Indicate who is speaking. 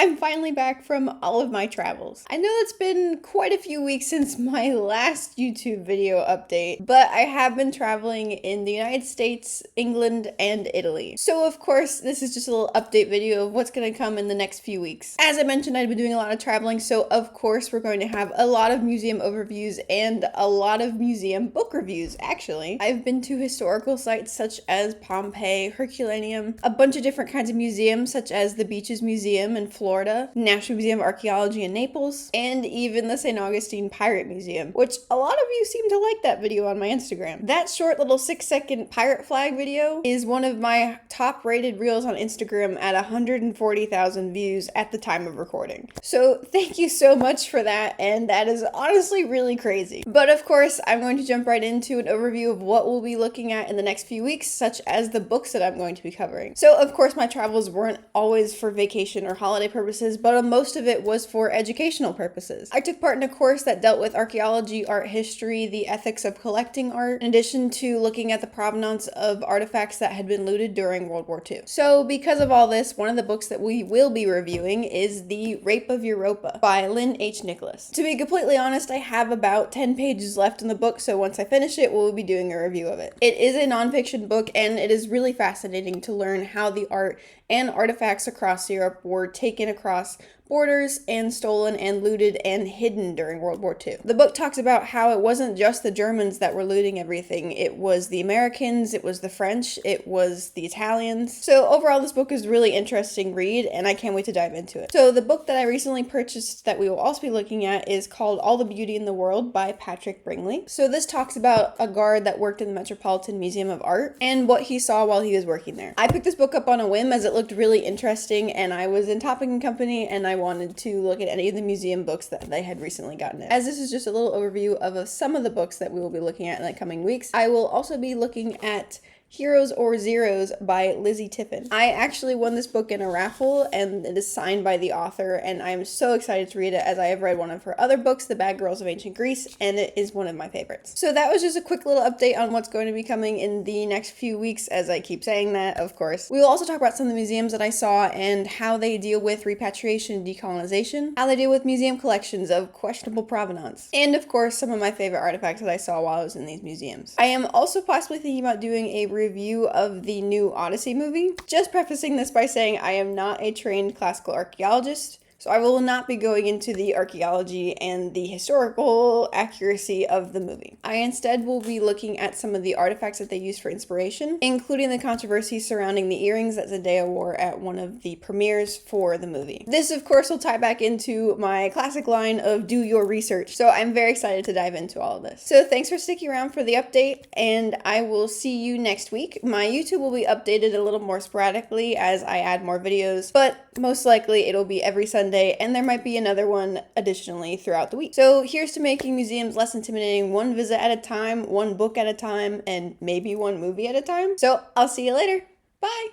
Speaker 1: I'm finally back from all of my travels. I know it's been quite a few weeks since my last YouTube video update, but I have been traveling in the United States, England, and Italy. So of course, this is just a little update video of what's gonna come in the next few weeks. As I mentioned, I've been doing a lot of traveling, so of course we're going to have a lot of museum overviews and a lot of museum book reviews, actually. I've been to historical sites such as Pompeii, Herculaneum, a bunch of different kinds of museums such as the Beaches Museum in Florida, National Museum of Archaeology in Naples, and even the St. Augustine Pirate Museum, which a lot of you seem to like that video on my Instagram. That short little 6-second pirate flag video is one of my top rated reels on Instagram at 140,000 views at the time of recording. So thank you so much for that, and that is honestly really crazy. But of course, I'm going to jump right into an overview of what we'll be looking at in the next few weeks, such as the books that I'm going to be covering. So of course, my travels weren't always for vacation or holiday purposes, but most of it was for educational purposes. I took part in a course that dealt with archaeology, art history, the ethics of collecting art, in addition to looking at the provenance of artifacts that had been looted during World War II. So because of all this, one of the books that we will be reviewing is The Rape of Europa by Lynn H. Nicholas. To be completely honest, I have about 10 pages left in the book, so once I finish it, we'll be doing a review of it. It is a nonfiction book, and it is really fascinating to learn how the art and artifacts across Europe were taken across borders and stolen and looted and hidden during World War II. The book talks about how it wasn't just the Germans that were looting everything. It was the Americans, it was the French, it was the Italians. So overall, this book is a really interesting read, and I can't wait to dive into it. So the book that I recently purchased that we will also be looking at is called All the Beauty in the World by Patrick Bringley. So this talks about a guard that worked in the Metropolitan Museum of Art and what he saw while he was working there. I picked this book up on a whim as it looked really interesting, and I was in Topping & Company and I wanted to look at any of the museum books that they had recently gotten in. As this is just a little overview of some of the books that we will be looking at in the coming weeks, I will also be looking at Heroes or Zeros by Lizzie Tiffin. I actually won this book in a raffle, and it is signed by the author, and I'm so excited to read it as I have read one of her other books, The Bad Girls of Ancient Greece, and it is one of my favorites. So that was just a quick little update on what's going to be coming in the next few weeks, as I keep saying that, of course. We will also talk about some of the museums that I saw and how they deal with repatriation and decolonization, how they deal with museum collections of questionable provenance, and of course, some of my favorite artifacts that I saw while I was in these museums. I am also possibly thinking about doing a review of the new Odyssey movie. Just prefacing this by saying I am not a trained classical archaeologist, so I will not be going into the archaeology and the historical accuracy of the movie. I instead will be looking at some of the artifacts that they used for inspiration, including the controversy surrounding the earrings that Zendaya wore at one of the premieres for the movie. This, of course, will tie back into my classic line of do your research, so I'm very excited to dive into all of this. So thanks for sticking around for the update, and I will see you next week. My YouTube will be updated a little more sporadically as I add more videos, but most likely it'll be every Sunday, and there might be another one additionally throughout the week. So here's to making museums less intimidating, one visit at a time, one book at a time, and maybe one movie at a time. So I'll see you later. Bye!